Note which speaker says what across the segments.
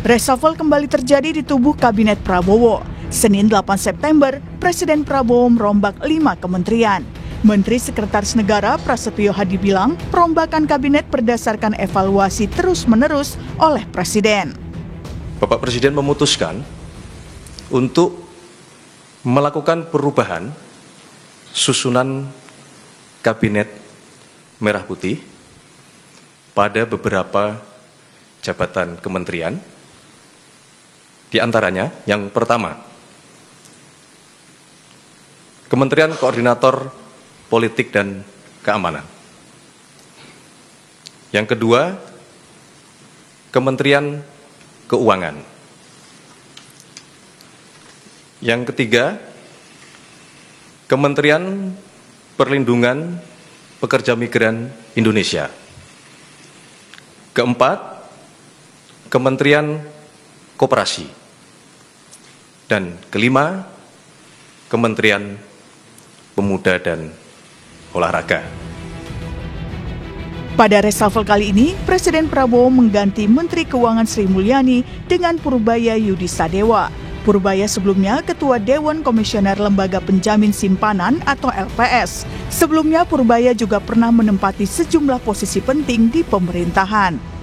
Speaker 1: Reshuffle kembali terjadi di tubuh Kabinet Prabowo. Senin 8 September, Presiden Prabowo merombak 5 kementerian. Menteri Sekretaris Negara Prasetyo Hadi bilang, perombakan kabinet berdasarkan evaluasi terus-menerus oleh Presiden.
Speaker 2: Bapak Presiden memutuskan untuk melakukan perubahan susunan Kabinet Merah Putih pada beberapa jabatan kementerian. Di antaranya, yang pertama, Kementerian Koordinator Politik dan Keamanan. Yang kedua, Kementerian Keuangan. Yang ketiga, Kementerian Perlindungan Pekerja Migran Indonesia. Keempat, Kementerian Koperasi. Dan kelima, Kementerian Pemuda dan Olahraga.
Speaker 1: Pada reshuffle kali ini, Presiden Prabowo mengganti Menteri Keuangan Sri Mulyani dengan Purbaya Yudi Sadewa. Purbaya sebelumnya Ketua Dewan Komisioner Lembaga Penjamin Simpanan atau LPS. Sebelumnya Purbaya juga pernah menempati sejumlah posisi penting di pemerintahan.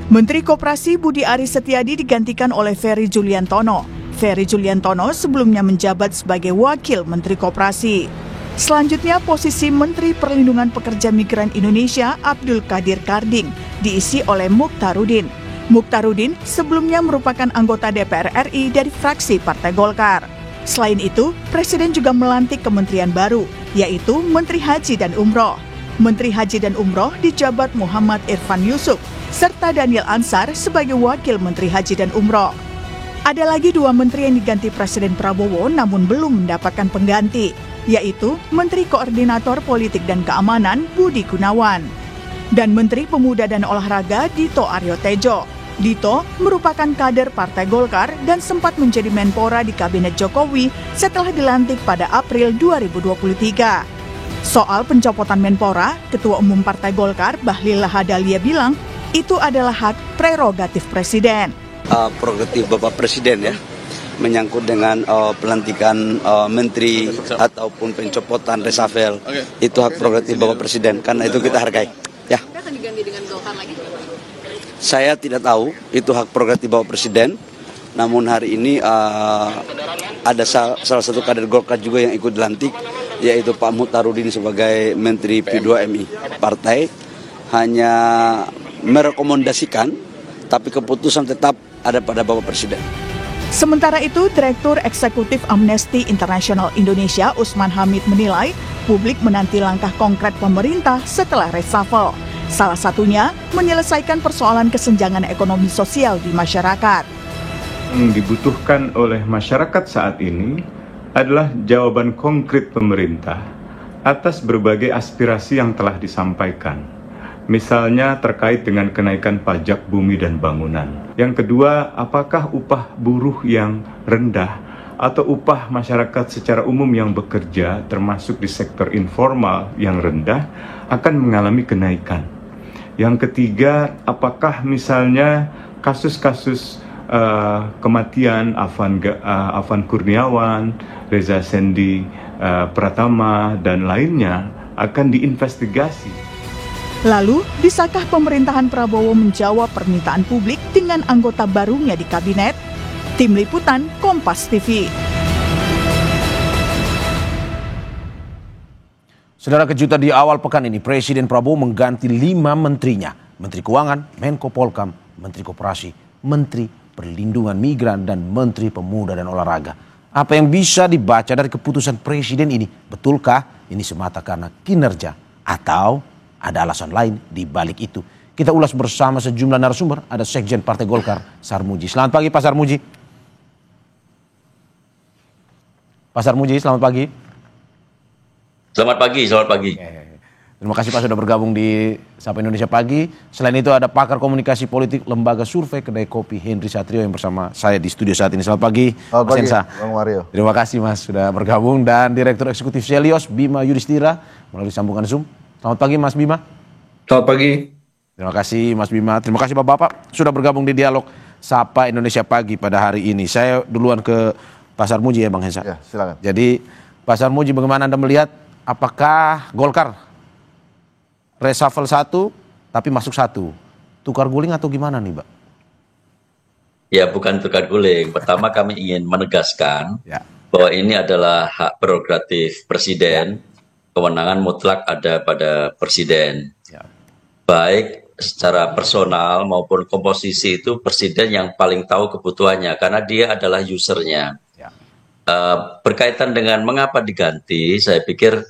Speaker 1: Menteri Koperasi Budi Aris Setiadi digantikan oleh Ferry Juliantono. Ferry Juliantono sebelumnya menjabat sebagai Wakil Menteri Koperasi. Selanjutnya posisi Menteri Perlindungan Pekerja Migran Indonesia Abdul Qadir Karding diisi oleh Mukhtarudin. Mukhtarudin sebelumnya merupakan anggota DPR RI dari fraksi Partai Golkar. Selain itu, Presiden juga melantik kementerian baru, yaitu Menteri Haji dan Umroh. Menteri Haji dan Umroh dijabat Muhammad Irfan Yusuf, serta Daniel Ansar sebagai Wakil Menteri Haji dan Umroh. Ada lagi 2 menteri yang diganti Presiden Prabowo namun belum mendapatkan pengganti, yaitu Menteri Koordinator Politik dan Keamanan Budi Gunawan dan Menteri Pemuda dan Olahraga Dito Aryo Tejo. Dito merupakan kader Partai Golkar dan sempat menjadi Menpora di Kabinet Jokowi setelah dilantik pada April 2023. Soal pencopotan Menpora, Ketua Umum Partai Golkar Bahlil Lahadalia bilang, itu adalah hak prerogatif Presiden.
Speaker 3: Prerogatif Bapak Presiden ya, menyangkut dengan pelantikan menteri ataupun pencopotan reshuffle, itu hak prerogatif Bapak Presiden, karena itu kita hargai. Ya.
Speaker 4: Akan diganti dengan Golkar lagi?
Speaker 3: Saya tidak tahu, itu hak prerogatif Bapak Presiden. Namun hari ini ada salah satu kader Golkar juga yang ikut dilantik, yaitu Pak Mukhtarudin sebagai Menteri P2MI. Partai hanya merekomendasikan, tapi keputusan tetap ada pada Bapak Presiden.
Speaker 1: Sementara itu, Direktur Eksekutif Amnesty International Indonesia Usman Hamid menilai publik menanti langkah konkret pemerintah setelah reshuffle. Salah satunya menyelesaikan persoalan kesenjangan ekonomi sosial di masyarakat.
Speaker 5: Yang dibutuhkan oleh masyarakat saat ini adalah jawaban konkret pemerintah atas berbagai aspirasi yang telah disampaikan. Misalnya terkait dengan kenaikan pajak bumi dan bangunan. Yang kedua, apakah upah buruh yang rendah atau upah masyarakat secara umum yang bekerja termasuk di sektor informal yang rendah akan mengalami kenaikan. Yang ketiga, apakah misalnya kasus-kasus kematian Afan Kurniawan, Reza Sendi Pratama, dan lainnya akan diinvestigasi.
Speaker 1: Lalu, bisakah pemerintahan Prabowo menjawab permintaan publik dengan anggota barunya di kabinet? Tim Liputan Kompas TV.
Speaker 6: Saudara, kejutan di awal pekan ini, Presiden Prabowo mengganti 5 menterinya. Menteri Keuangan, Menko Polkam, Menteri Koperasi, Menteri Perlindungan Migran, dan Menteri Pemuda dan Olahraga. Apa yang bisa dibaca dari keputusan Presiden ini? Betulkah ini semata karena kinerja atau ada alasan lain di balik itu? Kita ulas bersama sejumlah narasumber. Ada Sekjen Partai Golkar, Sarmuji. Selamat pagi Pak Sarmuji. Pak Sarmuji, selamat pagi.
Speaker 7: Selamat pagi.
Speaker 6: Terima kasih Pak sudah bergabung di Sapa Indonesia Pagi. Selain itu ada pakar komunikasi politik Lembaga Survei Kedai Kopi Henry Satrio yang bersama saya di studio saat ini. Selamat pagi Mas Ensa.
Speaker 8: Bang Mario.
Speaker 6: Terima kasih Mas sudah bergabung. Dan Direktur Eksekutif Selios Bima Yudhistira melalui sambungan Zoom. Selamat pagi Mas Bima.
Speaker 9: Selamat pagi.
Speaker 6: Terima kasih Mas Bima. Terima kasih Bapak-Bapak sudah bergabung di dialog Sapa Indonesia Pagi pada hari ini. Saya duluan ke Pak Sarmuji ya Bang Hensa.
Speaker 4: Ya, silakan.
Speaker 6: Jadi Pak Sarmuji, bagaimana Anda melihat apakah Golkar reshuffle 1 tapi masuk 1? Tukar guling atau gimana nih, Pak?
Speaker 7: Ya, bukan tukar guling. Pertama kami ingin menegaskan bahwa ini adalah hak prerogatif Presiden. Kewenangan mutlak ada pada Presiden. Baik secara personal maupun komposisi itu Presiden yang paling tahu kebutuhannya karena dia adalah usernya. Berkaitan dengan mengapa diganti, saya pikir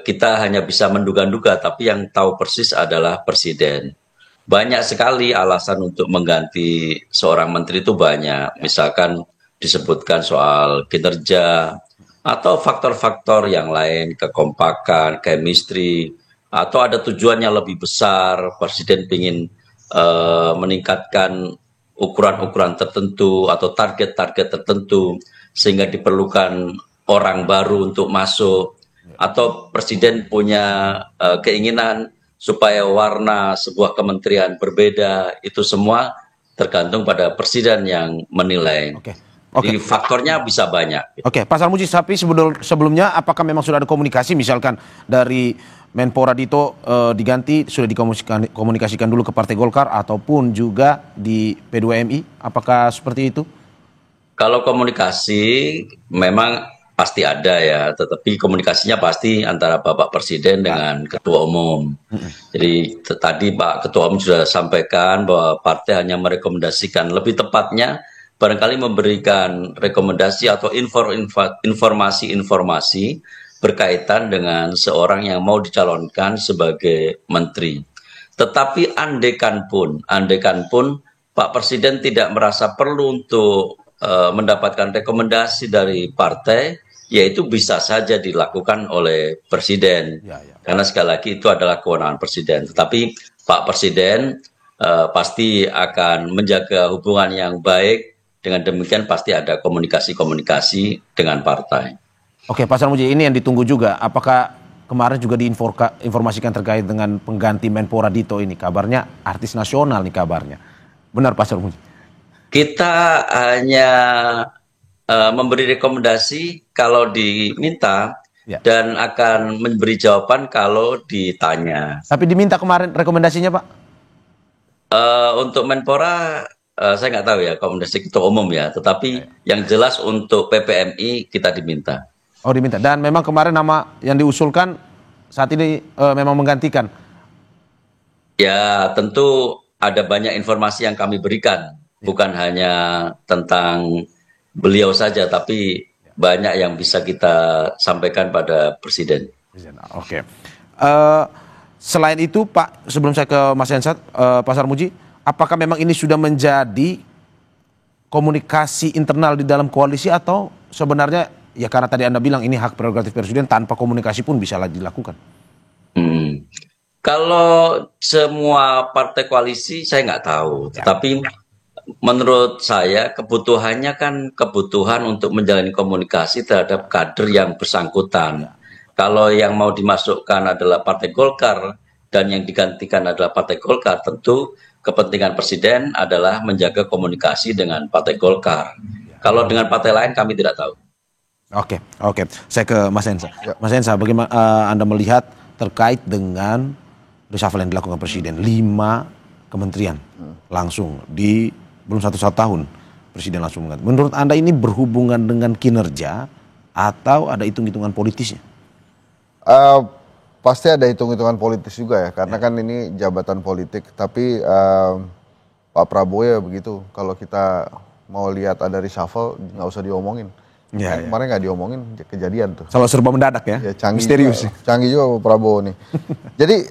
Speaker 7: kita hanya bisa menduga-duga, tapi yang tahu persis adalah Presiden. Banyak sekali alasan untuk mengganti seorang menteri itu banyak. Misalkan disebutkan soal kinerja, atau faktor-faktor yang lain, kekompakan, chemistry, atau ada tujuannya lebih besar, Presiden ingin meningkatkan ukuran-ukuran tertentu atau target-target tertentu, sehingga diperlukan orang baru untuk masuk, atau Presiden punya keinginan supaya warna sebuah kementerian berbeda, itu semua tergantung pada Presiden yang menilai. Jadi faktornya bisa banyak.
Speaker 6: Oke, Pak Sarmuji, tapi sebelumnya apakah memang sudah ada komunikasi, misalkan dari Menpora Dito diganti, sudah dikomunikasikan dulu ke Partai Golkar ataupun juga di P2MI? Apakah seperti itu?
Speaker 7: Kalau komunikasi memang pasti ada ya, tetapi komunikasinya pasti antara Bapak Presiden dengan Ketua Umum. Jadi tadi Pak Ketua Umum sudah sampaikan bahwa partai hanya merekomendasikan, lebih tepatnya barangkali memberikan rekomendasi atau informasi-informasi berkaitan dengan seorang yang mau dicalonkan sebagai menteri. Tetapi andaikan pun Pak Presiden tidak merasa perlu untuk mendapatkan rekomendasi dari partai, yaitu bisa saja dilakukan oleh Presiden. Karena sekali lagi itu adalah kewenangan Presiden. Tetapi Pak Presiden pasti akan menjaga hubungan yang baik. Dengan demikian pasti ada komunikasi-komunikasi dengan partai.
Speaker 6: Oke, Pak Sarmuji, ini yang ditunggu juga. Apakah kemarin juga diinformasikan terkait dengan pengganti Menpora Dito ini? Kabarnya artis nasional nih kabarnya. Benar Pak Sarmuji?
Speaker 7: Kita hanya memberi rekomendasi kalau diminta dan akan memberi jawaban kalau ditanya.
Speaker 6: Tapi diminta kemarin rekomendasinya Pak?
Speaker 7: Untuk Menpora saya nggak tahu ya, rekomendasi Ketua Umum ya. Tetapi yang jelas untuk PPMI kita diminta.
Speaker 6: Oh diminta. Dan memang kemarin nama yang diusulkan saat ini memang menggantikan?
Speaker 7: Ya tentu ada banyak informasi yang kami berikan. Bukan hanya tentang beliau saja, tapi banyak yang bisa kita sampaikan pada Presiden.
Speaker 6: Oke. Selain itu Pak, sebelum saya ke Mas Hensat, Pak Sarmuji, apakah memang ini sudah menjadi komunikasi internal di dalam koalisi atau sebenarnya ya karena tadi Anda bilang ini hak prerogatif Presiden, tanpa komunikasi pun bisa dilakukan?
Speaker 7: Kalau semua partai koalisi saya nggak tahu, tetapi menurut saya kebutuhannya kan kebutuhan untuk menjalani komunikasi terhadap kader yang bersangkutan. Kalau yang mau dimasukkan adalah Partai Golkar dan yang digantikan adalah Partai Golkar, tentu kepentingan Presiden adalah menjaga komunikasi dengan Partai Golkar. Kalau dengan partai lain kami tidak tahu.
Speaker 6: Oke. Saya ke Mas Hensa. Mas Hensa, bagaimana Anda melihat terkait dengan reshuffle yang dilakukan Presiden? 5 kementerian langsung di belum 1 tahun Presiden langsung mengganti. Menurut Anda ini berhubungan dengan kinerja atau ada hitung-hitungan politisnya?
Speaker 4: Pasti ada hitung-hitungan politis juga ya, karena kan ini jabatan politik. Tapi Pak Prabowo ya begitu, kalau kita mau lihat ada reshuffle nggak usah diomongin. Kemarin nggak diomongin, kejadian tuh.
Speaker 6: Selalu serba mendadak ya,
Speaker 4: canggih
Speaker 6: misterius.
Speaker 4: Canggih juga Pak Prabowo nih. Jadi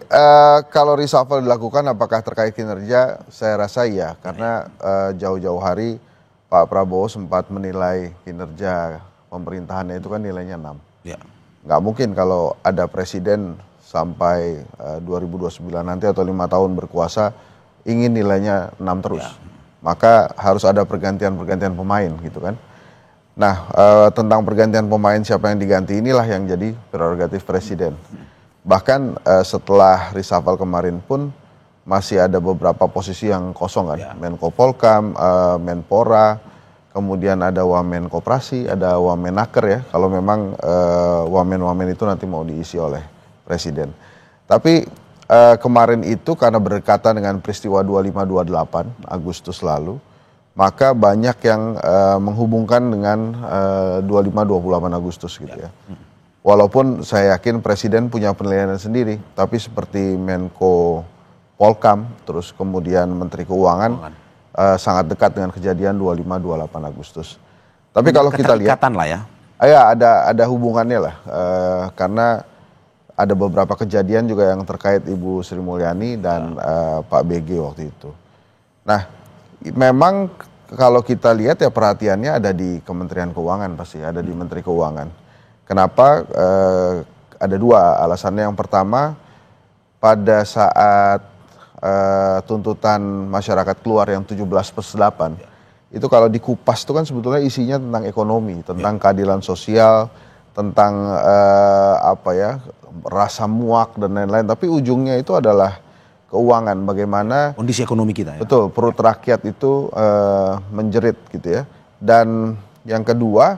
Speaker 4: kalau reshuffle dilakukan apakah terkait kinerja? Saya rasa iya, karena jauh-jauh hari Pak Prabowo sempat menilai kinerja pemerintahannya itu kan nilainya 6. Nggak mungkin kalau ada presiden sampai 2029 nanti atau 5 tahun berkuasa ingin nilainya 6 terus. Maka harus ada pergantian pemain gitu kan. Nah, tentang pergantian pemain siapa yang diganti inilah yang jadi prerogatif Presiden. Bahkan setelah reshuffle kemarin pun masih ada beberapa posisi yang kosong kan, Menko Polkam, Menpora, kemudian ada Wamen Koperasi, ada Wamenaker ya, kalau memang wamen-wamen itu nanti mau diisi oleh Presiden. Tapi kemarin itu karena berdekatan dengan peristiwa 25-28 Agustus lalu, maka banyak yang menghubungkan dengan 25-28 Agustus gitu ya. Walaupun saya yakin Presiden punya penilaian sendiri, tapi seperti Menko Polkam, terus kemudian Menteri Keuangan sangat dekat dengan kejadian 25-28 Agustus. Tapi kalau kita lihat,
Speaker 6: lah ya.
Speaker 4: Ya ada hubungannya lah, karena ada beberapa kejadian juga yang terkait Ibu Sri Mulyani dan Pak BG waktu itu. Nah, memang kalau kita lihat ya perhatiannya ada di Kementerian Keuangan pasti, ada di Menteri Keuangan. Kenapa? Ada dua alasannya. Yang pertama, pada saat tuntutan masyarakat keluar yang 17+8, itu kalau dikupas itu kan sebetulnya isinya tentang ekonomi, tentang keadilan sosial, tentang rasa muak dan lain-lain. Tapi ujungnya itu adalah keuangan, bagaimana
Speaker 6: kondisi ekonomi kita ya.
Speaker 4: Betul, perut rakyat itu menjerit gitu ya. Dan yang kedua,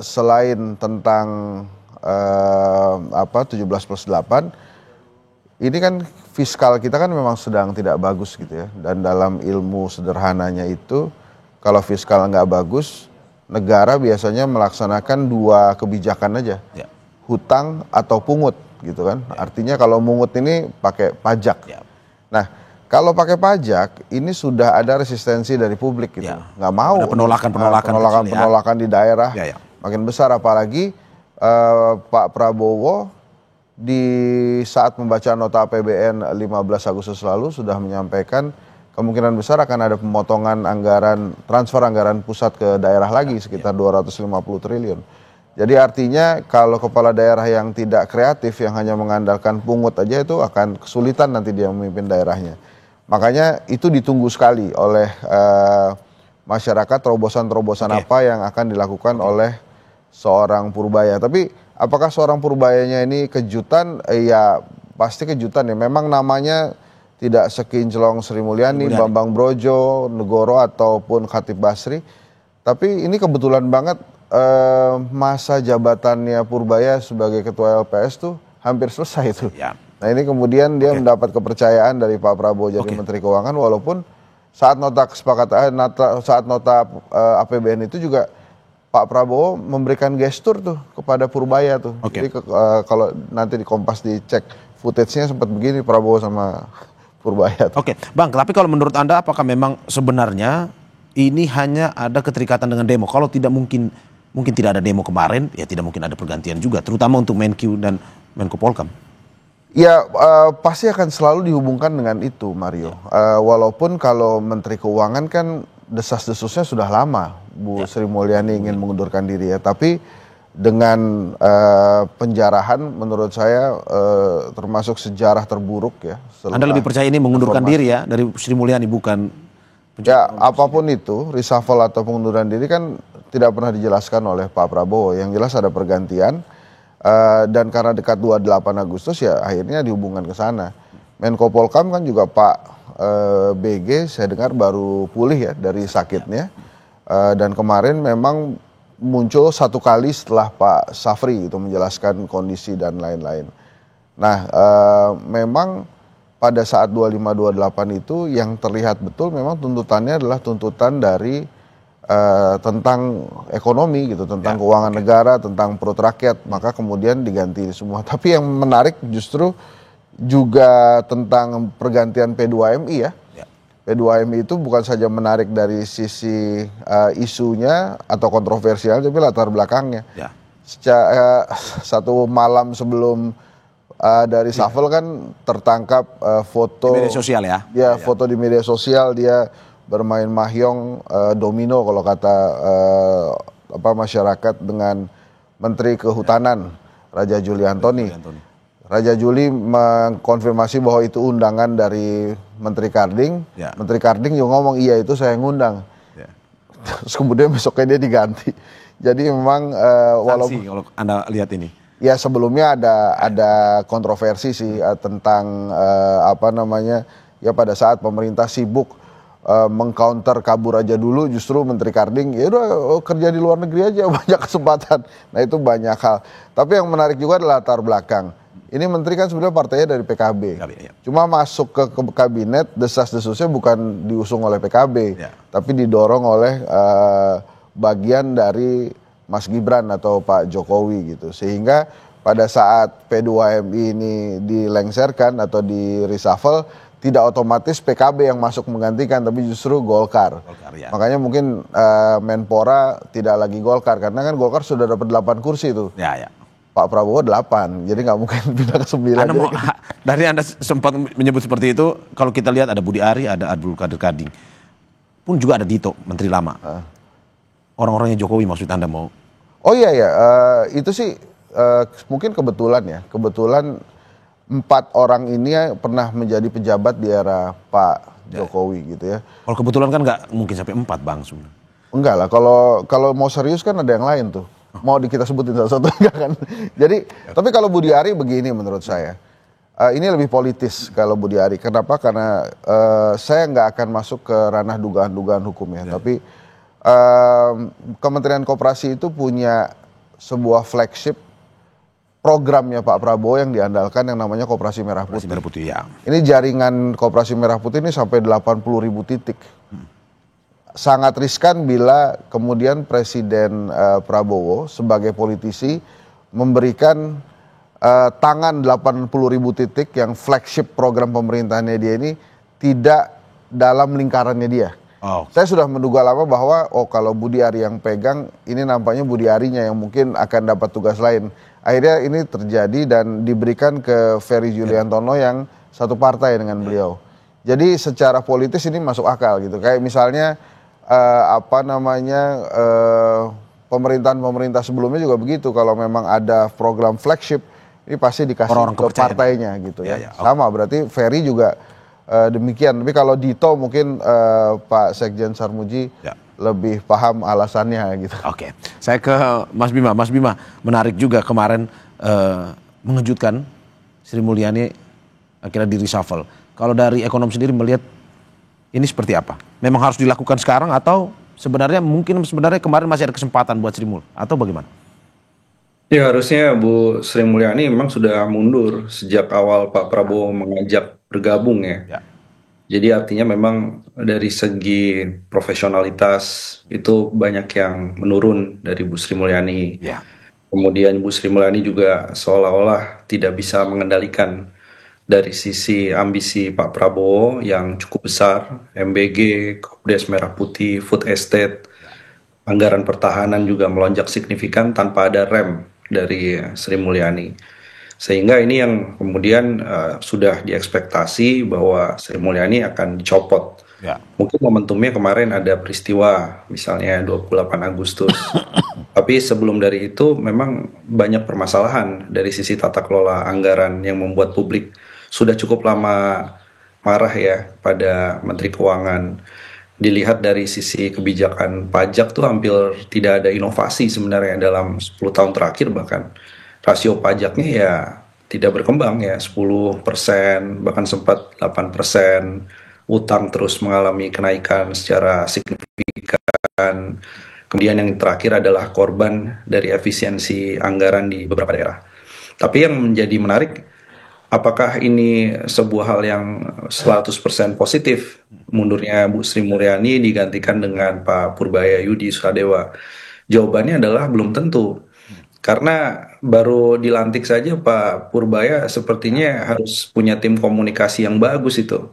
Speaker 4: selain tentang 17+8, ini kan fiskal kita kan memang sedang tidak bagus gitu ya. Dan dalam ilmu sederhananya itu, kalau fiskal nggak bagus, negara biasanya melaksanakan dua kebijakan aja, hutang atau pungut gitu kan. Artinya kalau mungut ini pakai pajak. Nah, kalau pakai pajak ini sudah ada resistensi dari publik gitu, nggak mau.
Speaker 6: Ada penolakan
Speaker 4: di daerah makin besar, apalagi Pak Prabowo di saat membaca nota APBN 15 Agustus lalu sudah menyampaikan kemungkinan besar akan ada pemotongan anggaran, transfer anggaran pusat ke daerah lagi sekitar 250 triliun. Jadi artinya kalau kepala daerah yang tidak kreatif, yang hanya mengandalkan pungut aja, itu akan kesulitan nanti dia memimpin daerahnya. Makanya itu ditunggu sekali oleh masyarakat, terobosan-terobosan apa yang akan dilakukan oleh seorang Purbaya. Tapi apakah seorang Purbayanya ini kejutan? Ya pasti kejutan ya. Memang namanya tidak sekinclong Sri Mulyani, Bambang Brojo, Negoro ataupun Khatib Basri. Tapi ini kebetulan banget masa jabatannya Purbaya sebagai ketua LPS tuh hampir selesai tuh. Nah ini kemudian dia mendapat kepercayaan dari Pak Prabowo jadi Menteri Keuangan, walaupun saat nota kesepakatan, saat nota APBN itu juga Pak Prabowo memberikan gestur tuh kepada Purbaya tuh. Jadi kalau nanti di Kompas dicek footage-nya sempat begini Prabowo sama Purbaya tuh.
Speaker 6: Bang, tapi kalau menurut Anda apakah memang sebenarnya ini hanya ada keterikatan dengan demo? Kalau tidak mungkin tidak ada demo kemarin, ya tidak mungkin ada pergantian juga, terutama untuk Menq dan Menko Polkam.
Speaker 4: Ya pasti akan selalu dihubungkan dengan itu, Mario. Walaupun kalau Menteri Keuangan kan desas-desusnya sudah lama, Bu Sri Mulyani ingin mengundurkan diri ya. Tapi dengan penjarahan menurut saya termasuk sejarah terburuk ya.
Speaker 6: Anda lebih percaya ini mengundurkan diri ya dari Sri Mulyani, bukan?
Speaker 4: Ya apapun itu, reshuffle atau pengunduran diri kan tidak pernah dijelaskan oleh Pak Prabowo. Yang jelas ada pergantian. Dan karena dekat 28 Agustus ya akhirnya dihubungkan ke sana. Menko Polkam kan juga Pak BG saya dengar baru pulih ya dari sakitnya. Dan kemarin memang muncul satu kali setelah Pak Safri itu menjelaskan kondisi dan lain-lain. Nah memang pada saat 25-28 itu yang terlihat betul memang tuntutannya adalah tuntutan dari tentang ekonomi gitu, tentang keuangan negara, tentang perut rakyat, maka kemudian diganti semua. Tapi yang menarik justru juga tentang pergantian P2MI ya. P2MI itu bukan saja menarik dari sisi isunya atau kontroversial, tapi latar belakangnya. Satu malam sebelum dari Shuffle kan tertangkap foto
Speaker 6: di media sosial ya.
Speaker 4: Ya, foto di media sosial dia bermain mahjong domino kalau kata masyarakat dengan Menteri Kehutanan Raja Juli Antoni. Raja Juli mengkonfirmasi bahwa itu undangan dari Menteri Karding. Menteri Karding juga ngomong iya itu saya ngundang. Terus kemudian besoknya dia diganti. Jadi memang walaupun
Speaker 6: kalau Anda lihat ini.
Speaker 4: Ya sebelumnya ada kontroversi sih tentang ya pada saat pemerintah sibuk mengcounter kabur aja dulu, justru Menteri Karding ya udah kerja di luar negeri aja banyak kesempatan. Nah itu banyak hal. Tapi yang menarik juga adalah latar belakang. Ini menteri kan sebenarnya partainya dari PKB. Cuma masuk ke kabinet desas-desusnya bukan diusung oleh PKB, tapi didorong oleh bagian dari Mas Gibran atau Pak Jokowi gitu. Sehingga pada saat P2MI ini dilengserkan atau di reshuffle, tidak otomatis PKB yang masuk menggantikan, tapi justru Golkar. Makanya mungkin Menpora tidak lagi Golkar, karena kan Golkar sudah dapat 8 kursi tuh. Pak Prabowo 8, jadi nggak mungkin pindah ke 9.
Speaker 6: Dari Anda sempat menyebut seperti itu, kalau kita lihat ada Budi Ari, ada Abdul Qadir Karding, pun juga ada Dito, Menteri Lama. Orang-orangnya Jokowi maksud Anda mau?
Speaker 4: Oh iya ya, itu sih mungkin kebetulan ya. Kebetulan 4 orang ini pernah menjadi pejabat di era Pak Jokowi gitu ya.
Speaker 6: Kalau kebetulan kan nggak mungkin sampai 4 Bang sebenarnya.
Speaker 4: Enggak lah, kalau mau serius kan ada yang lain tuh. Mau kita sebutin satu-satu enggak kan. Jadi, tapi kalau Budi Ari begini menurut saya. Ini lebih politis kalau Budi Ari. Kenapa? Karena saya nggak akan masuk ke ranah dugaan-dugaan hukum ya. Tapi Kementerian Koperasi itu punya sebuah flagship programnya Pak Prabowo yang diandalkan yang namanya Koperasi Merah Putih.
Speaker 6: Merah Putih ya.
Speaker 4: Ini jaringan Koperasi Merah Putih ini sampai 80.000 titik. Sangat riskan bila kemudian Presiden Prabowo sebagai politisi memberikan tangan 80.000 titik yang flagship program pemerintahannya dia ini tidak dalam lingkarannya dia. Saya sudah menduga lama bahwa kalau Budi Ari yang pegang, ini nampaknya Budi Arinya yang mungkin akan dapat tugas lain. Akhirnya ini terjadi dan diberikan ke Ferry Juliantono yang satu partai dengan beliau. Jadi secara politis ini masuk akal gitu. Kayak misalnya pemerintahan sebelumnya juga begitu. Kalau memang ada program flagship, ini pasti dikasih ke partainya gitu ya. Sama berarti Ferry juga demikian. Tapi kalau Dito mungkin Pak Sekjen Sarmuji lebih paham alasannya gitu.
Speaker 6: Oke, saya ke Mas Bima. Mas Bima, menarik juga kemarin mengejutkan Sri Mulyani akhirnya di reshuffle. Kalau dari ekonom sendiri melihat ini seperti apa? Memang harus dilakukan sekarang atau sebenarnya kemarin masih ada kesempatan buat Sri Mulyani atau bagaimana?
Speaker 8: Ya harusnya Bu Sri Mulyani memang sudah mundur sejak awal Pak Prabowo mengajak bergabung ya. Jadi artinya memang dari segi profesionalitas itu banyak yang menurun dari Bu Sri Mulyani. Kemudian Bu Sri Mulyani juga seolah-olah tidak bisa mengendalikan dari sisi ambisi Pak Prabowo yang cukup besar, MBG, Kopdes Merah Putih, Food Estate, anggaran pertahanan juga melonjak signifikan tanpa ada rem dari Sri Mulyani. Sehingga ini yang kemudian sudah diekspektasi bahwa Sri Mulyani akan dicopot. Mungkin momentumnya kemarin ada peristiwa misalnya 28 Agustus. Tapi sebelum dari itu memang banyak permasalahan dari sisi tata kelola anggaran yang membuat publik sudah cukup lama marah ya pada Menteri Keuangan. Dilihat dari sisi kebijakan pajak tuh hampir tidak ada inovasi sebenarnya dalam 10 tahun terakhir, bahkan rasio pajaknya ya tidak berkembang ya 10%, bahkan sempat 8%, utang terus mengalami kenaikan secara signifikan. Kemudian yang terakhir adalah korban dari efisiensi anggaran di beberapa daerah. Tapi yang menjadi menarik, apakah ini sebuah hal yang 100% positif mundurnya Bu Sri Mulyani digantikan dengan Pak Purbaya Yudi Susadewa? Jawabannya adalah belum tentu. Karena baru dilantik saja Pak Purbaya sepertinya harus punya tim komunikasi yang bagus itu.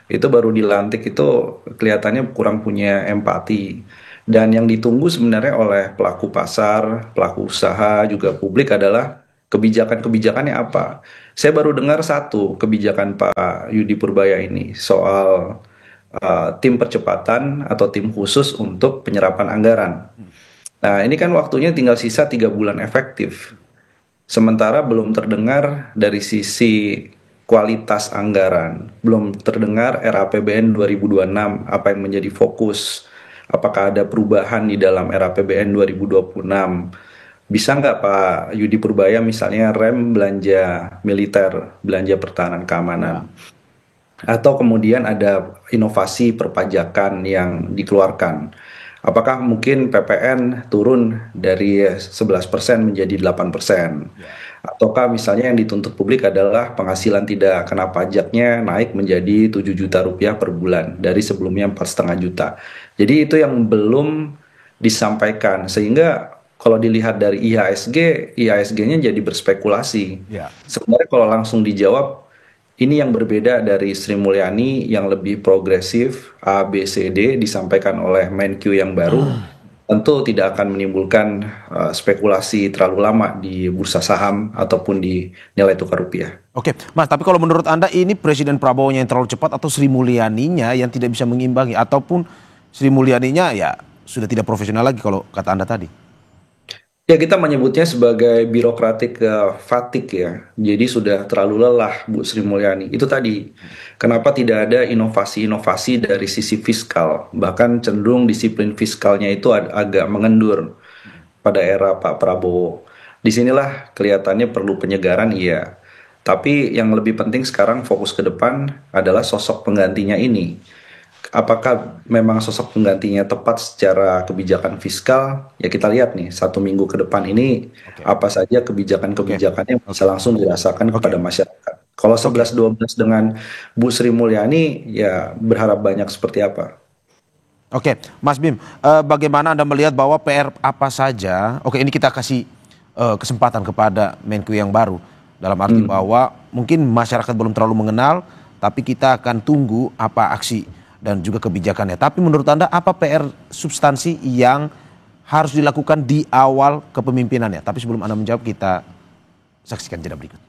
Speaker 8: Itu baru dilantik itu kelihatannya kurang punya empati. Dan yang ditunggu sebenarnya oleh pelaku pasar, pelaku usaha, juga publik adalah kebijakan-kebijakannya apa. Saya baru dengar satu kebijakan Pak Yudi Purbaya ini soal tim percepatan atau tim khusus untuk penyerapan anggaran. Nah ini kan waktunya tinggal sisa 3 bulan efektif. Sementara belum terdengar dari sisi kualitas anggaran, belum terdengar RAPBN 2026 apa yang menjadi fokus, apakah ada perubahan di dalam RAPBN 2026. bisa nggak Pak Yudi Purbaya misalnya rem belanja militer, belanja pertahanan keamanan. Atau kemudian ada inovasi perpajakan yang dikeluarkan. Apakah mungkin PPN turun dari 11% menjadi 8%? Ataukah misalnya yang dituntut publik adalah penghasilan tidak kena pajaknya naik menjadi 7 juta rupiah per bulan dari sebelumnya 4,5 juta. Jadi itu yang belum disampaikan, sehingga kalau dilihat dari IHSG-nya jadi berspekulasi. Sebenarnya kalau langsung dijawab, ini yang berbeda dari Sri Mulyani yang lebih progresif, A, B, C, D disampaikan oleh Menkyu yang baru, tentu tidak akan menimbulkan spekulasi terlalu lama di bursa saham ataupun di nilai tukar rupiah.
Speaker 6: Oke, Mas, tapi kalau menurut Anda ini Presiden Prabowo-nya yang terlalu cepat atau Sri Mulyaninya yang tidak bisa mengimbangi, ataupun Sri Mulyaninya ya sudah tidak profesional lagi kalau kata Anda tadi?
Speaker 8: Ya, kita menyebutnya sebagai birokratik fatigue ya. Jadi sudah terlalu lelah Bu Sri Mulyani. Itu tadi, kenapa tidak ada inovasi-inovasi dari sisi fiskal. Bahkan cenderung disiplin fiskalnya itu agak mengendur pada era Pak Prabowo. Disinilah kelihatannya perlu penyegaran, iya. Tapi yang lebih penting sekarang fokus ke depan adalah sosok penggantinya ini. Apakah memang sosok penggantinya tepat secara kebijakan fiskal? Ya kita lihat nih, 1 minggu ke depan ini apa saja kebijakan-kebijakannya bisa langsung dirasakan kepada masyarakat. Kalau 11-12 dengan Bu Sri Mulyani, ya berharap banyak seperti apa?
Speaker 6: Oke, Mas Bim, bagaimana Anda melihat bahwa PR apa saja? Oke, ini kita kasih kesempatan kepada Menkyu yang baru. Dalam arti bahwa mungkin masyarakat belum terlalu mengenal, tapi kita akan tunggu apa aksi dan juga kebijakannya. Tapi menurut Anda apa PR substansi yang harus dilakukan di awal kepemimpinannya? Tapi sebelum Anda menjawab, kita saksikan jeda berikut.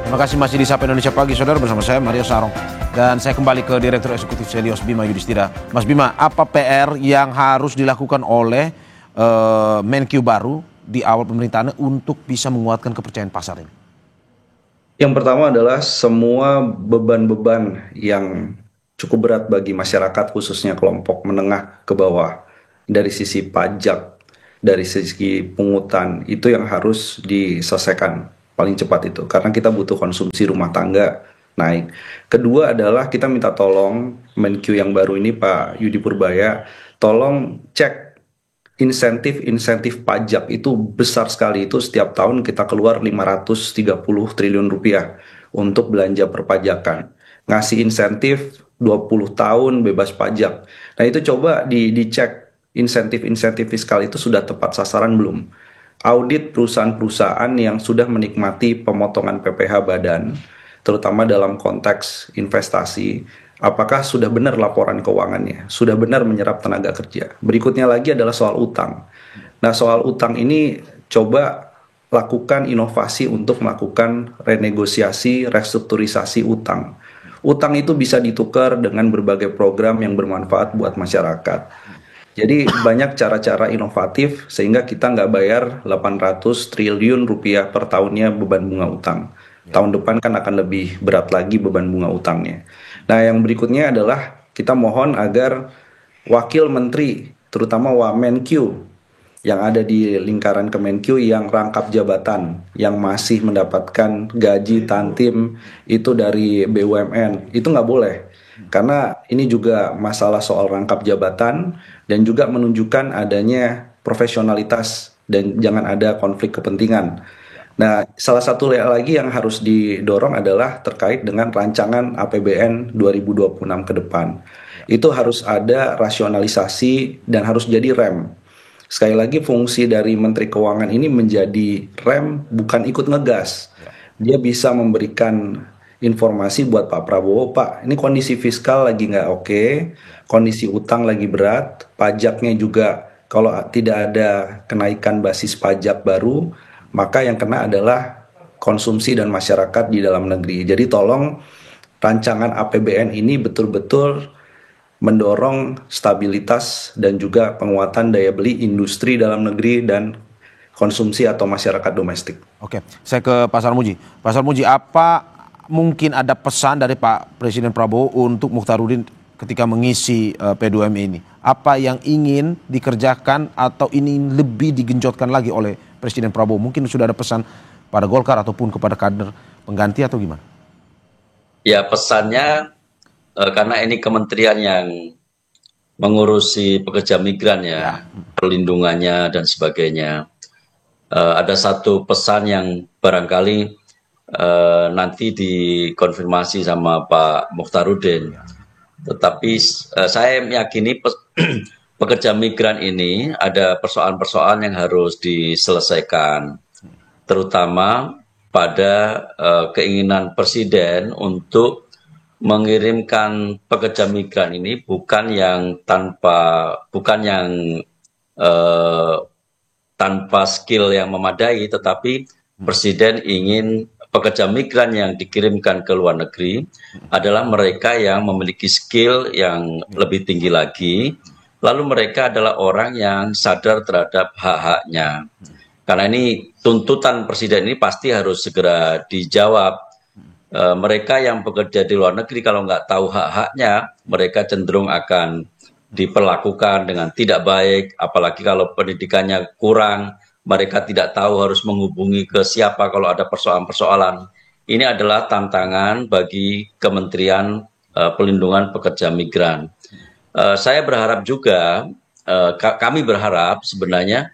Speaker 6: Terima kasih masih di Sapa Indonesia Pagi, saudara, bersama saya Mario Sarong. Dan saya kembali ke Direktur Eksekutif Selios Bima Yudhistira. Mas Bima, apa PR yang harus dilakukan oleh Menkyu baru di awal pemerintahannya untuk bisa menguatkan kepercayaan pasar ini?
Speaker 8: Yang pertama adalah semua beban-beban yang cukup berat bagi masyarakat, khususnya kelompok menengah ke bawah, dari sisi pajak, dari sisi pungutan, itu yang harus diselesaikan paling cepat itu, karena kita butuh konsumsi rumah tangga naik. Kedua adalah kita minta tolong Menkyu yang baru ini, Pak Yudi Purbaya, tolong cek insentif pajak itu besar sekali. Itu setiap tahun kita keluar 530 triliun rupiah untuk belanja perpajakan. Ngasih insentif 20 tahun bebas pajak. Nah itu coba dicek insentif fiskal itu sudah tepat sasaran belum. Audit perusahaan-perusahaan yang sudah menikmati pemotongan PPh badan, terutama dalam konteks investasi, apakah sudah benar laporan keuangannya, sudah benar menyerap tenaga kerja. Berikutnya lagi adalah soal utang. Nah soal utang ini coba lakukan inovasi untuk melakukan renegosiasi, restrukturisasi utang. Utang itu bisa ditukar dengan berbagai program yang bermanfaat buat masyarakat. Jadi banyak cara-cara inovatif sehingga kita nggak bayar 800 triliun rupiah per tahunnya beban bunga utang. Tahun depan kan akan lebih berat lagi beban bunga utangnya. Nah yang berikutnya adalah kita mohon agar wakil menteri, terutama Wamenkyu yang ada di lingkaran Kemenkyu yang rangkap jabatan, yang masih mendapatkan gaji tantim itu dari BUMN, itu nggak boleh. Karena ini juga masalah soal rangkap jabatan dan juga menunjukkan adanya profesionalitas dan jangan ada konflik kepentingan. Nah, salah satu lagi yang harus didorong adalah terkait dengan rancangan APBN 2026 ke depan. Itu harus ada rasionalisasi dan harus jadi rem. Sekali lagi fungsi dari Menteri Keuangan ini menjadi rem, bukan ikut ngegas. Dia bisa memberikan informasi buat Pak Prabowo, Pak, ini kondisi fiskal lagi nggak oke, kondisi utang lagi berat, pajaknya juga kalau tidak ada kenaikan basis pajak baru, maka yang kena adalah konsumsi dan masyarakat di dalam negeri. Jadi tolong rancangan APBN ini betul-betul mendorong stabilitas dan juga penguatan daya beli industri dalam negeri dan konsumsi atau masyarakat domestik.
Speaker 6: Oke, saya ke Pak Sarmuji. Pak Sarmuji, apa mungkin ada pesan dari Pak Presiden Prabowo untuk Mukhtarudin ketika mengisi P2M ini? Apa yang ingin dikerjakan atau ini lebih digenjotkan lagi oleh Presiden Prabowo? Mungkin sudah ada pesan pada Golkar ataupun kepada kader pengganti atau gimana?
Speaker 7: Ya, pesannya karena ini kementerian yang mengurusi pekerja migran ya, perlindungannya dan sebagainya. Ada satu pesan yang barangkali nanti dikonfirmasi sama Pak Mukhtarudin. Tetapi saya meyakini pekerja migran ini ada persoalan-persoalan yang harus diselesaikan, terutama pada keinginan Presiden untuk mengirimkan pekerja migran ini bukan yang tanpa skill yang memadai, tetapi Presiden ingin pekerja migran yang dikirimkan ke luar negeri adalah mereka yang memiliki skill yang lebih tinggi lagi, lalu mereka adalah orang yang sadar terhadap hak-haknya. Karena ini tuntutan Presiden ini pasti harus segera dijawab. Mereka yang bekerja di luar negeri kalau nggak tahu hak-haknya, mereka cenderung akan diperlakukan dengan tidak baik, apalagi kalau pendidikannya kurang, mereka tidak tahu harus menghubungi ke siapa kalau ada persoalan-persoalan. Ini adalah tantangan bagi Kementerian Pelindungan Pekerja Migran. Saya berharap juga, kami berharap sebenarnya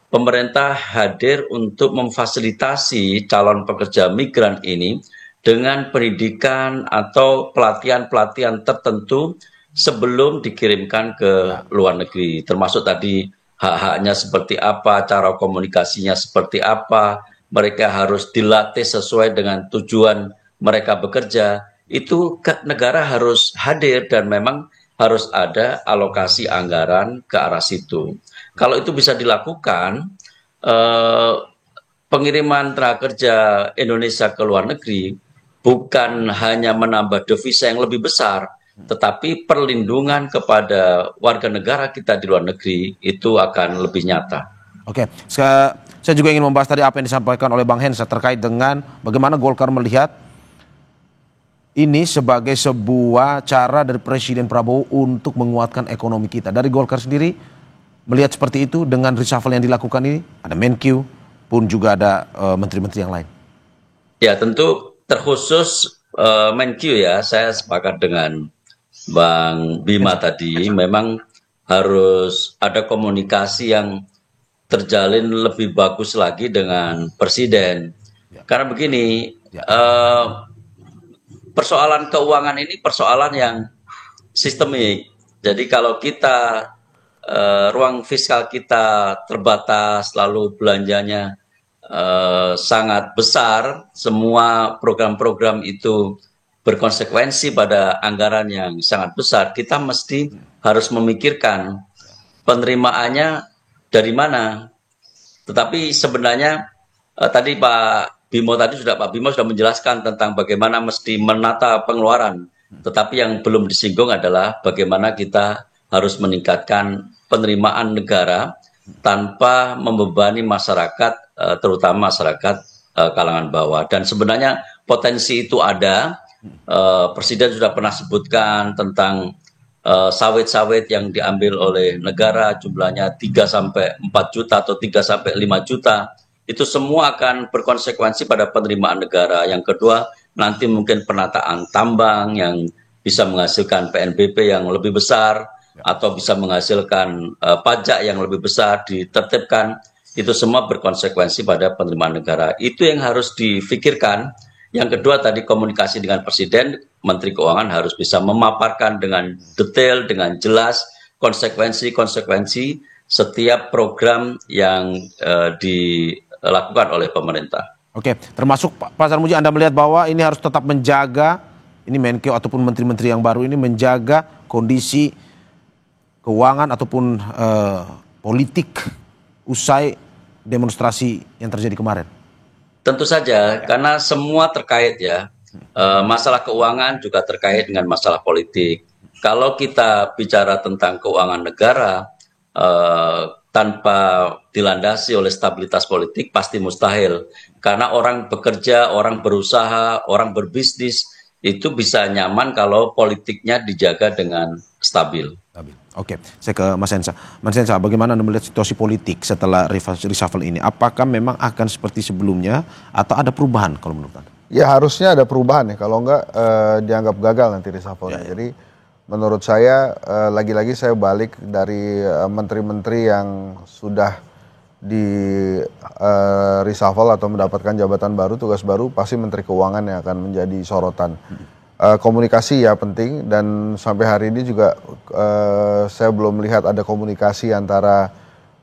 Speaker 7: pemerintah hadir untuk memfasilitasi calon pekerja migran ini dengan pendidikan atau pelatihan-pelatihan tertentu sebelum dikirimkan ke luar negeri, termasuk tadi hak-haknya seperti apa, cara komunikasinya seperti apa, mereka harus dilatih sesuai dengan tujuan mereka bekerja, itu negara harus hadir dan memang harus ada alokasi anggaran ke arah situ. Kalau itu bisa dilakukan, pengiriman tenaga kerja Indonesia ke luar negeri bukan hanya menambah devisa yang lebih besar, tetapi perlindungan kepada warga negara kita di luar negeri itu akan lebih nyata.
Speaker 6: Oke, saya juga ingin membahas tadi apa yang disampaikan oleh Bang Hensa terkait dengan bagaimana Golkar melihat ini sebagai sebuah cara dari Presiden Prabowo untuk menguatkan ekonomi kita. Dari Golkar sendiri melihat seperti itu dengan reshuffle yang dilakukan ini, ada Menkyu pun juga ada menteri-menteri yang lain.
Speaker 7: Ya, tentu terkhusus Menkyu ya, saya sepakat dengan Bang Bima tadi, memang harus ada komunikasi yang terjalin lebih bagus lagi dengan Presiden. Karena begini, persoalan keuangan ini persoalan yang sistemik. Jadi kalau kita ruang fiskal kita terbatas, lalu belanjanya sangat besar, semua program-program itu berkonsekuensi pada anggaran yang sangat besar, kita mesti harus memikirkan penerimaannya dari mana. Tetapi sebenarnya tadi Pak Bimo sudah menjelaskan tentang bagaimana mesti menata pengeluaran. Tetapi yang belum disinggung adalah bagaimana kita harus meningkatkan penerimaan negara tanpa membebani masyarakat, terutama masyarakat kalangan bawah. Dan sebenarnya potensi itu ada. Presiden sudah pernah sebutkan tentang sawit-sawit yang diambil oleh negara jumlahnya 3-4 juta atau 3-5 juta. Itu semua akan berkonsekuensi pada penerimaan negara. Yang kedua, nanti mungkin penataan tambang yang bisa menghasilkan PNBP yang lebih besar atau bisa menghasilkan pajak yang lebih besar ditertibkan. Itu semua berkonsekuensi pada penerimaan negara. Itu yang harus difikirkan. Yang kedua tadi komunikasi dengan Presiden, Menteri Keuangan harus bisa memaparkan dengan detail, dengan jelas konsekuensi-konsekuensi setiap program yang dilakukan oleh pemerintah.
Speaker 6: Oke, termasuk Pak Sarmuji, Anda melihat bahwa ini harus tetap menjaga, ini Menkeu ataupun menteri-menteri yang baru ini menjaga kondisi keuangan ataupun politik usai demonstrasi yang terjadi kemarin.
Speaker 7: Tentu saja, karena semua terkait ya. Masalah keuangan juga terkait dengan masalah politik. Kalau kita bicara tentang keuangan negara, tanpa dilandasi oleh stabilitas politik pasti mustahil. Karena orang bekerja, orang berusaha, orang berbisnis itu bisa nyaman kalau politiknya dijaga dengan stabil.
Speaker 6: Oke, saya ke Mas Hensa. Mas Hensa, bagaimana Anda melihat situasi politik setelah reshuffle ini? Apakah memang akan seperti sebelumnya atau ada perubahan kalau menurut Anda?
Speaker 4: Ya harusnya ada perubahan ya, kalau enggak dianggap gagal nanti reshuffle-nya. Jadi menurut saya lagi-lagi saya balik dari menteri-menteri yang sudah di reshuffle atau mendapatkan jabatan baru, tugas baru, pasti Menteri Keuangan yang akan menjadi sorotan. Komunikasi ya penting, dan sampai hari ini juga saya belum melihat ada komunikasi antara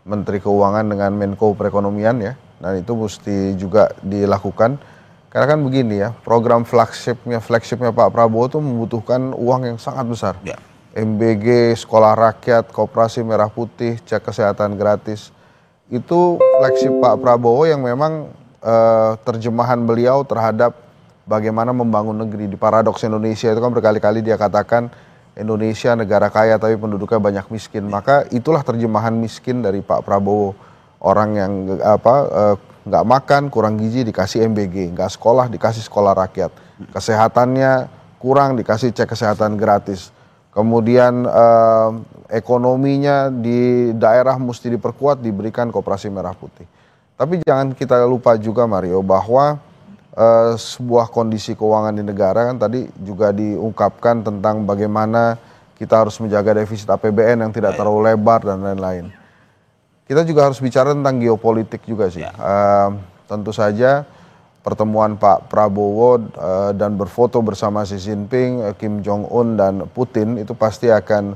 Speaker 4: Menteri Keuangan dengan Menko Perekonomian ya, dan itu mesti juga dilakukan. Karena kan begini ya, program flagshipnya Pak Prabowo itu membutuhkan uang yang sangat besar. Ya. MBG, Sekolah Rakyat, Koperasi Merah Putih, cek kesehatan gratis. Itu flagship Pak Prabowo yang memang terjemahan beliau terhadap bagaimana membangun negeri. Di Paradoks Indonesia itu kan berkali-kali dia katakan Indonesia negara kaya tapi penduduknya banyak miskin. Maka itulah terjemahan miskin dari Pak Prabowo. Orang yang nggak makan, kurang gizi dikasih MBG, nggak sekolah dikasih sekolah rakyat, kesehatannya kurang dikasih cek kesehatan gratis, kemudian ekonominya di daerah mesti diperkuat, diberikan Koperasi Merah Putih. Tapi jangan kita lupa juga Mario bahwa sebuah kondisi keuangan di negara kan tadi juga diungkapkan tentang bagaimana kita harus menjaga defisit APBN yang tidak terlalu lebar dan lain-lain. Kita juga harus bicara tentang geopolitik juga sih. Tentu saja pertemuan Pak Prabowo dan berfoto bersama Xi Jinping, Kim Jong Un dan Putin itu pasti akan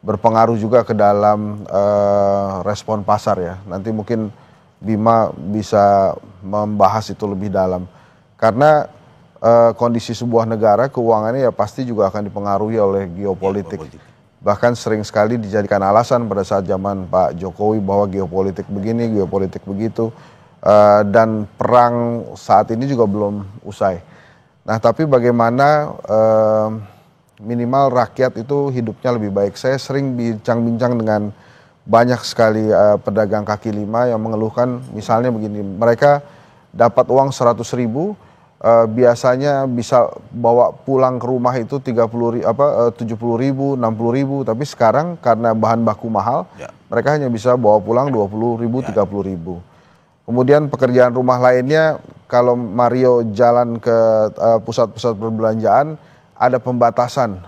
Speaker 4: berpengaruh juga ke dalam respon pasar ya. Nanti mungkin Bima bisa membahas itu lebih dalam. Karena kondisi sebuah negara keuangannya ya pasti juga akan dipengaruhi oleh geopolitik. Bahkan sering sekali dijadikan alasan pada saat zaman Pak Jokowi bahwa geopolitik begini, geopolitik begitu, dan perang saat ini juga belum usai. Nah tapi bagaimana minimal rakyat itu hidupnya lebih baik. Saya sering bincang-bincang dengan banyak sekali pedagang kaki lima yang mengeluhkan misalnya begini, mereka dapat uang 100.000, biasanya bisa bawa pulang ke rumah itu 70.000, 60.000, tapi sekarang karena bahan baku mahal, mereka hanya bisa bawa pulang 20.000, 30.000. Kemudian pekerjaan rumah lainnya, kalau Mario jalan ke pusat-pusat perbelanjaan, ada pembatasan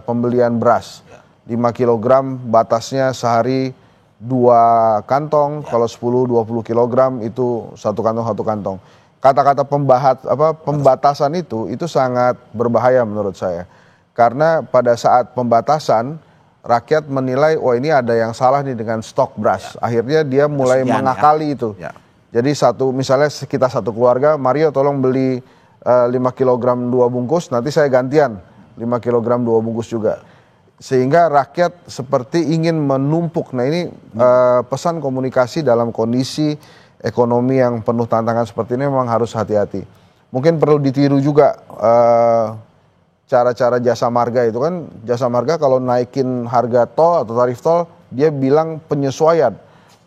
Speaker 4: pembelian beras. 5 kg batasnya sehari 2 kantong, kalau 10-20 kg itu 1 kantong. Kata-kata pembatasan itu sangat berbahaya menurut saya. Karena pada saat pembatasan, rakyat menilai, wah ini ada yang salah nih dengan stok beras. Akhirnya dia mulai mengakali itu. Jadi misalnya kita satu keluarga, Mario tolong beli 5 kg 2 bungkus, nanti saya gantian 5 kg 2 bungkus juga. Sehingga rakyat seperti ingin menumpuk. Nah ini pesan komunikasi dalam kondisi ekonomi yang penuh tantangan seperti ini memang harus hati-hati. Mungkin perlu ditiru juga cara-cara jasa marga itu kan. Jasa marga kalau naikin harga tol atau tarif tol, dia bilang penyesuaian.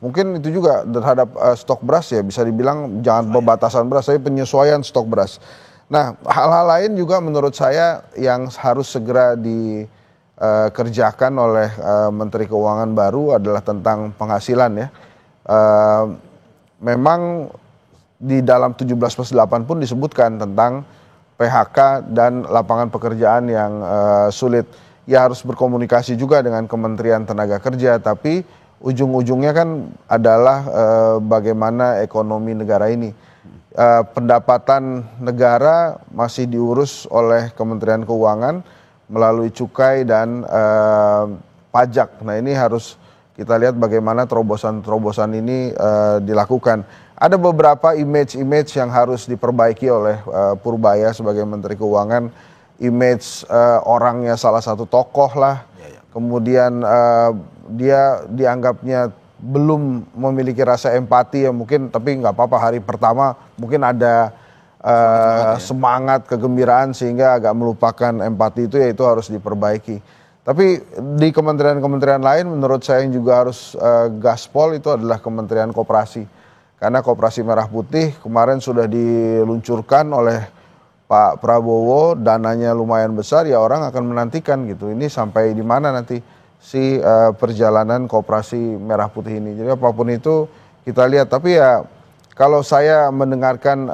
Speaker 4: Mungkin itu juga terhadap stok beras ya, bisa dibilang jangan pembatasan beras, tapi penyesuaian stok beras. Nah hal-hal lain juga menurut saya yang harus segera dikerjakan oleh Menteri Keuangan baru adalah tentang penghasilan ya. Memang di dalam 17+8 pun disebutkan tentang PHK dan lapangan pekerjaan yang sulit. Ya harus berkomunikasi juga dengan Kementerian Tenaga Kerja, tapi ujung-ujungnya kan adalah bagaimana ekonomi negara ini. Pendapatan negara masih diurus oleh Kementerian Keuangan melalui cukai dan pajak. Nah ini harus kita lihat bagaimana terobosan-terobosan ini dilakukan. Ada beberapa image yang harus diperbaiki oleh Purbaya sebagai Menteri Keuangan. Image orangnya salah satu tokoh lah. Kemudian dia dianggapnya belum memiliki rasa empati ya mungkin, tapi nggak apa-apa, hari pertama mungkin ada semangat, kegembiraan sehingga agak melupakan empati itu, ya itu harus diperbaiki. Tapi di kementerian-kementerian lain menurut saya yang juga harus gaspol itu adalah Kementerian Koperasi. Karena Koperasi Merah Putih kemarin sudah diluncurkan oleh Pak Prabowo, dananya lumayan besar, ya orang akan menantikan gitu. Ini sampai di mana nanti si perjalanan Koperasi Merah Putih ini. Jadi apapun itu kita lihat. Tapi ya kalau saya mendengarkan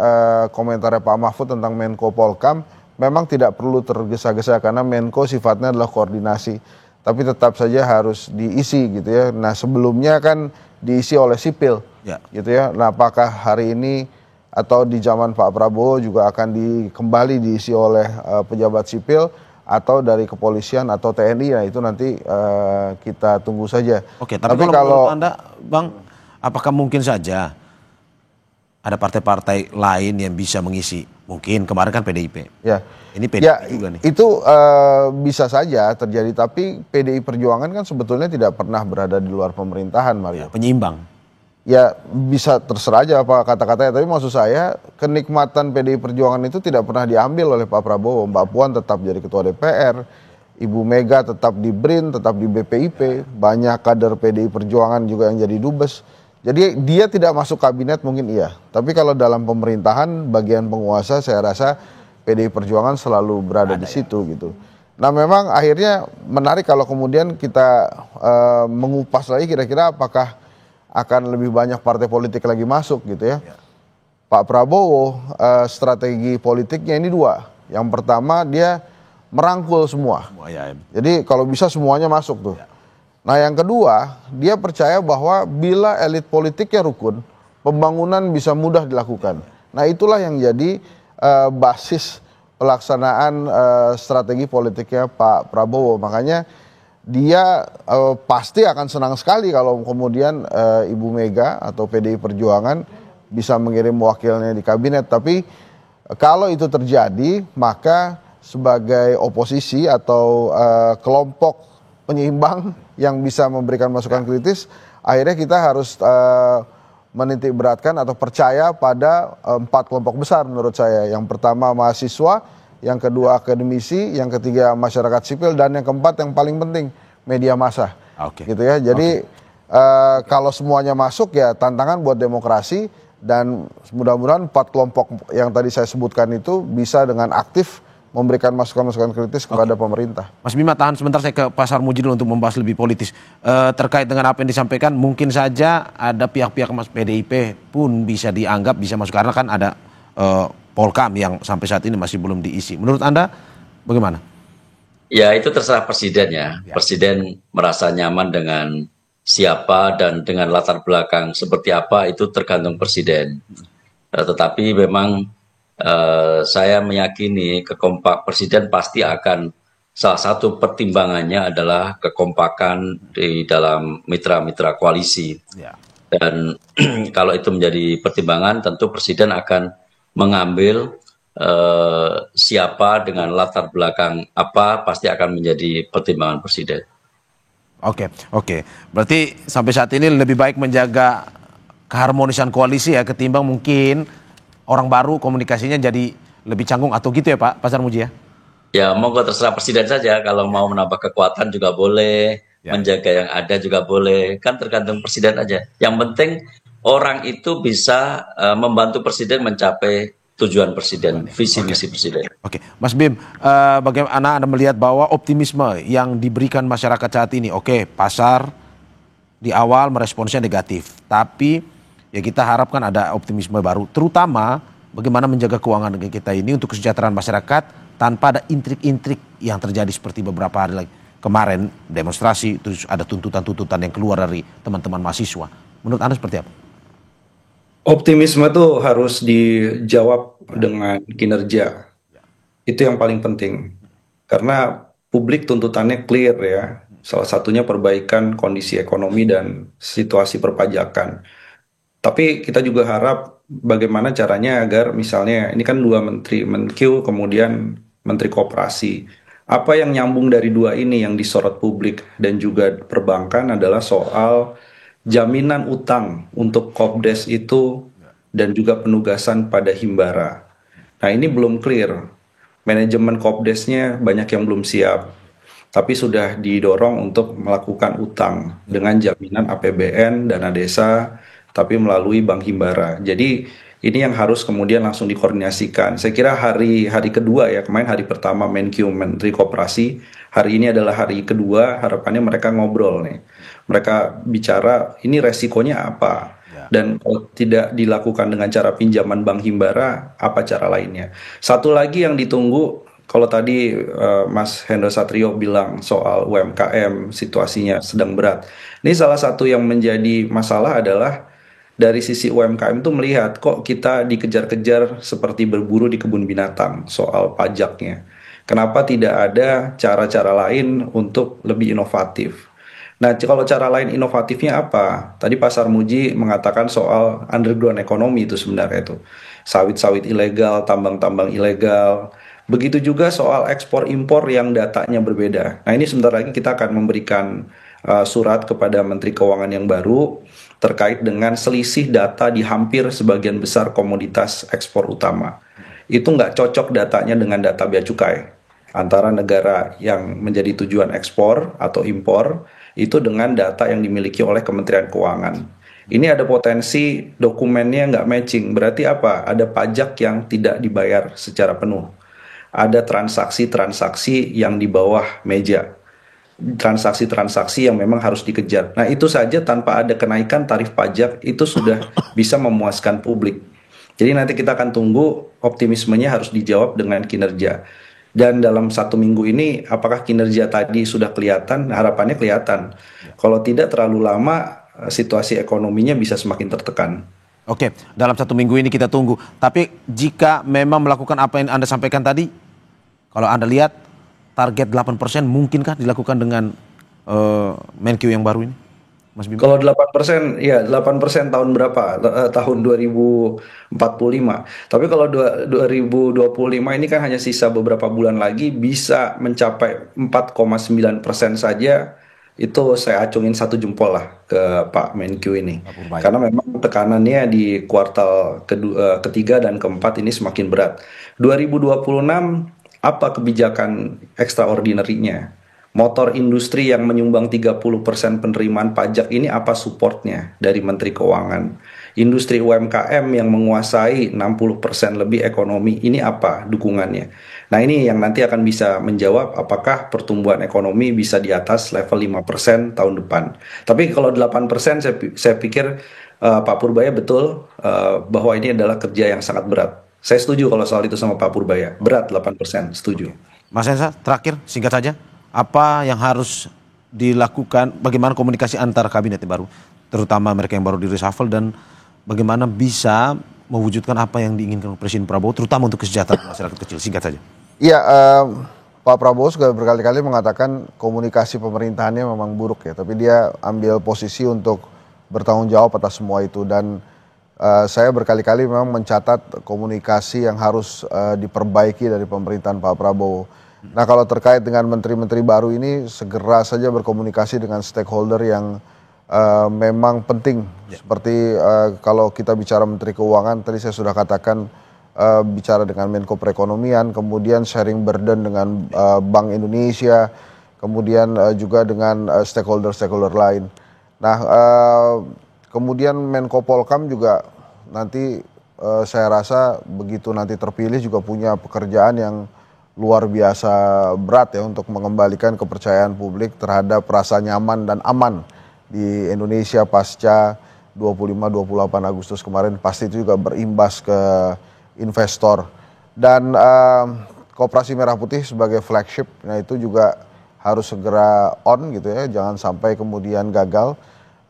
Speaker 4: komentarnya Pak Mahfud tentang Menko Polkam, memang tidak perlu tergesa-gesa karena Menko sifatnya adalah koordinasi. Tapi tetap saja harus diisi gitu ya. Nah sebelumnya kan diisi oleh sipil gitu ya. Nah apakah hari ini atau di zaman Pak Prabowo juga akan kembali diisi oleh pejabat sipil atau dari kepolisian atau TNI, ya itu nanti kita tunggu saja.
Speaker 6: Oke, tapi kalau menurut Anda, Bang, apakah mungkin saja ada partai-partai lain yang bisa mengisi? Mungkin kemarin kan PDIP.
Speaker 4: Ya.
Speaker 6: Ini PDIP juga nih.
Speaker 4: Itu bisa saja terjadi, tapi PDI Perjuangan kan sebetulnya tidak pernah berada di luar pemerintahan, Mario.
Speaker 6: Ya, penyeimbang.
Speaker 4: Ya bisa terserah aja apa kata-katanya, tapi maksud saya kenikmatan PDI Perjuangan itu tidak pernah diambil oleh Pak Prabowo. Mbak Puan tetap jadi ketua DPR, Ibu Mega tetap di BRIN, tetap di BPIP, banyak kader PDI Perjuangan juga yang jadi dubes. Jadi dia tidak masuk kabinet mungkin iya, tapi kalau dalam pemerintahan bagian penguasa saya rasa PDI Perjuangan selalu berada di situ gitu. Nah memang akhirnya menarik kalau kemudian kita mengupas lagi kira-kira apakah akan lebih banyak partai politik lagi masuk gitu ya. Pak Prabowo strategi politiknya ini dua. Yang pertama dia merangkul semua. Jadi kalau bisa semuanya masuk tuh. Nah yang kedua, dia percaya bahwa bila elit politiknya rukun, pembangunan bisa mudah dilakukan. Nah itulah yang jadi basis pelaksanaan strategi politiknya Pak Prabowo. Makanya dia pasti akan senang sekali kalau kemudian Ibu Mega atau PDI Perjuangan bisa mengirim wakilnya di kabinet. Tapi kalau itu terjadi, maka sebagai oposisi atau kelompok penyeimbang yang bisa memberikan masukan kritis, akhirnya kita harus menitik beratkan atau percaya pada 4 kelompok besar menurut saya. Yang pertama mahasiswa, yang kedua akademisi, yang ketiga masyarakat sipil, dan yang keempat yang paling penting media massa. Gitu ya. Jadi kalau semuanya masuk ya tantangan buat demokrasi, dan mudah-mudahan 4 kelompok yang tadi saya sebutkan itu bisa dengan aktif memberikan masukan-masukan kritis kepada pemerintah.
Speaker 6: Mas Bima, tahan sebentar, saya ke Pak Sarmuji dulu untuk membahas lebih politis. Terkait dengan apa yang disampaikan, mungkin saja ada pihak-pihak Mas PDIP pun bisa dianggap bisa masuk, karena kan ada Polkam yang sampai saat ini masih belum diisi. Menurut Anda bagaimana?
Speaker 7: Ya itu terserah presiden ya. Presiden merasa nyaman dengan siapa dan dengan latar belakang seperti apa itu tergantung presiden. Tetapi memang saya meyakini presiden pasti akan, salah satu pertimbangannya adalah kekompakan di dalam mitra-mitra koalisi. Dan kalau itu menjadi pertimbangan, tentu presiden akan mengambil siapa dengan latar belakang apa, pasti akan menjadi pertimbangan presiden.
Speaker 6: Oke. Berarti sampai saat ini lebih baik menjaga keharmonisan koalisi ya, ketimbang mungkin orang baru komunikasinya jadi lebih canggung atau gitu ya Pak Sarmuji ya?
Speaker 7: Ya monggo terserah presiden saja, kalau mau menambah kekuatan juga boleh, menjaga yang ada juga boleh, kan tergantung presiden aja. Yang penting orang itu bisa membantu presiden mencapai tujuan presiden, visi misi presiden.
Speaker 6: Oke, Mas Bim, bagaimana Anda melihat bahwa optimisme yang diberikan masyarakat saat ini? Oke, pasar di awal meresponsnya negatif, tapi ya kita harapkan ada optimisme baru, terutama bagaimana menjaga keuangan negara kita ini untuk kesejahteraan masyarakat tanpa ada intrik-intrik yang terjadi seperti beberapa hari lagi kemarin demonstrasi, terus ada tuntutan-tuntutan yang keluar dari teman-teman mahasiswa. Menurut Anda seperti apa?
Speaker 8: Optimisme itu harus dijawab dengan kinerja. Itu yang paling penting. Karena publik tuntutannya clear ya. Salah satunya perbaikan kondisi ekonomi dan situasi perpajakan. Tapi kita juga harap bagaimana caranya agar misalnya ini kan 2 menteri, Menkyu kemudian Menteri Koperasi. Apa yang nyambung dari 2 ini yang disorot publik dan juga perbankan adalah soal jaminan utang untuk Kopdes itu dan juga penugasan pada Himbara. Nah ini belum clear. Manajemen Kopdesnya banyak yang belum siap. tapi sudah didorong untuk melakukan utang dengan jaminan APBN, dana desa, tapi melalui Bank Himbara. Jadi ini yang harus kemudian langsung dikoordinasikan. Saya kira hari kedua ya, kemarin hari pertama Menkyu Menteri Koperasi, hari ini adalah hari kedua, harapannya mereka ngobrol nih. Mereka bicara ini resikonya apa, dan kalau tidak dilakukan dengan cara pinjaman Bank Himbara, apa cara lainnya. Satu lagi yang ditunggu, kalau tadi Mas Hendro Satrio bilang soal UMKM, situasinya sedang berat. Ini salah satu yang menjadi masalah adalah dari sisi UMKM itu melihat kok kita dikejar-kejar seperti berburu di kebun binatang soal pajaknya. Kenapa tidak ada cara-cara lain untuk lebih inovatif? Nah, kalau cara lain inovatifnya apa? Tadi Pak Sarmuji mengatakan soal underground ekonomi itu sebenarnya itu. Sawit-sawit ilegal, tambang-tambang ilegal. Begitu juga soal ekspor impor yang datanya berbeda. Nah, ini sebentar lagi kita akan memberikan surat kepada Menteri Keuangan yang baru terkait dengan selisih data di hampir sebagian besar komoditas ekspor utama. Itu nggak cocok datanya dengan data bea cukai antara negara yang menjadi tujuan ekspor atau impor itu dengan data yang dimiliki oleh Kementerian Keuangan. Ini ada potensi dokumennya nggak matching. Berarti apa? Ada pajak yang tidak dibayar secara penuh. Ada transaksi-transaksi yang di bawah meja. Transaksi-transaksi yang memang harus dikejar. Nah, itu saja tanpa ada kenaikan tarif pajak itu sudah bisa memuaskan publik. Jadi nanti kita akan tunggu, optimismenya harus dijawab dengan kinerja. Dan dalam 1 minggu ini apakah kinerja tadi sudah kelihatan? Harapannya kelihatan. Kalau tidak terlalu lama, situasi ekonominya bisa semakin tertekan.
Speaker 6: Oke, dalam 1 minggu ini kita tunggu. Tapi jika memang melakukan apa yang Anda sampaikan tadi, kalau Anda lihat target 8% mungkinkah dilakukan dengan Menkyu yang baru ini, Mas Bima?
Speaker 8: Kalau 8%, ya 8% tahun berapa? Tahun 2045. Tapi kalau 2025 ini kan hanya sisa beberapa bulan lagi, bisa mencapai 4,9% saja. Itu saya acungin 1 jempol lah ke Pak Menkyu ini. Karena memang tekanannya di kuartal ketiga dan keempat ini semakin berat. 2026 apa kebijakan extraordinary-nya? Motor industri yang menyumbang 30% penerimaan pajak ini apa supportnya dari Menteri Keuangan? Industri UMKM yang menguasai 60% lebih ekonomi, ini apa dukungannya? Nah, ini yang nanti akan bisa menjawab apakah pertumbuhan ekonomi bisa di atas level 5% tahun depan. Tapi kalau 8% saya pikir Pak Purbaya betul bahwa ini adalah kerja yang sangat berat. Saya setuju kalau soal itu sama Pak Purbaya. Berat 8%, setuju.
Speaker 6: Mas Hensa, terakhir singkat saja. Apa yang harus dilakukan, bagaimana komunikasi antar kabinet baru, terutama mereka yang baru di reshuffle, dan bagaimana bisa mewujudkan apa yang diinginkan Presiden Prabowo, terutama untuk kesejahteraan masyarakat kecil? Singkat saja.
Speaker 4: Iya, Pak Prabowo sudah berkali-kali mengatakan komunikasi pemerintahannya memang buruk ya, tapi dia ambil posisi untuk bertanggung jawab atas semua itu, dan saya berkali-kali memang mencatat komunikasi yang harus diperbaiki dari pemerintahan Pak Prabowo. Nah, kalau terkait dengan menteri-menteri baru ini, segera saja berkomunikasi dengan stakeholder yang memang penting. Seperti kalau kita bicara Menteri Keuangan, tadi saya sudah katakan bicara dengan Menko Perekonomian, kemudian sharing burden dengan Bank Indonesia, kemudian juga dengan stakeholder-stakeholder lain. Nah, kemudian Menko Polkam juga nanti saya rasa begitu nanti terpilih juga punya pekerjaan yang luar biasa berat ya untuk mengembalikan kepercayaan publik terhadap rasa nyaman dan aman di Indonesia pasca 25-28 Agustus kemarin. Pasti itu juga berimbas ke investor. Dan Koperasi Merah Putih sebagai flagship, nah itu juga harus segera on gitu ya, jangan sampai kemudian gagal.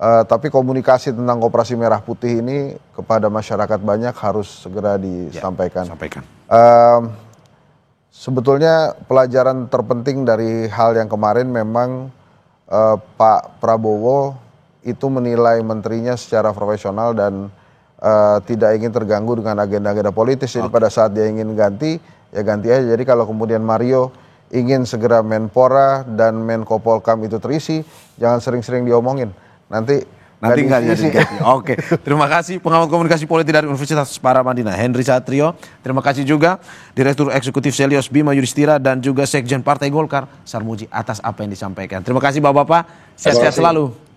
Speaker 4: Tapi komunikasi tentang Koperasi Merah Putih ini kepada masyarakat banyak harus segera disampaikan. Sebetulnya pelajaran terpenting dari hal yang kemarin memang Pak Prabowo itu menilai menterinya secara profesional dan tidak ingin terganggu dengan agenda-agenda politis. Jadi pada saat dia ingin ganti, ya ganti aja. Jadi kalau kemudian Mario ingin segera Menpora dan Menko Polkam itu terisi, jangan sering-sering diomongin. Nanti
Speaker 6: Nanti nggak jadi ganti. Oke, terima kasih pengamat komunikasi politik dari Universitas Paramadina, Henry Satrio. Terima kasih juga Direktur Eksekutif Selios Bima Yudhistira dan juga Sekjen Partai Golkar, Sarmuji, atas apa yang disampaikan. Terima kasih Bapak-Bapak, sehat-sehat selalu.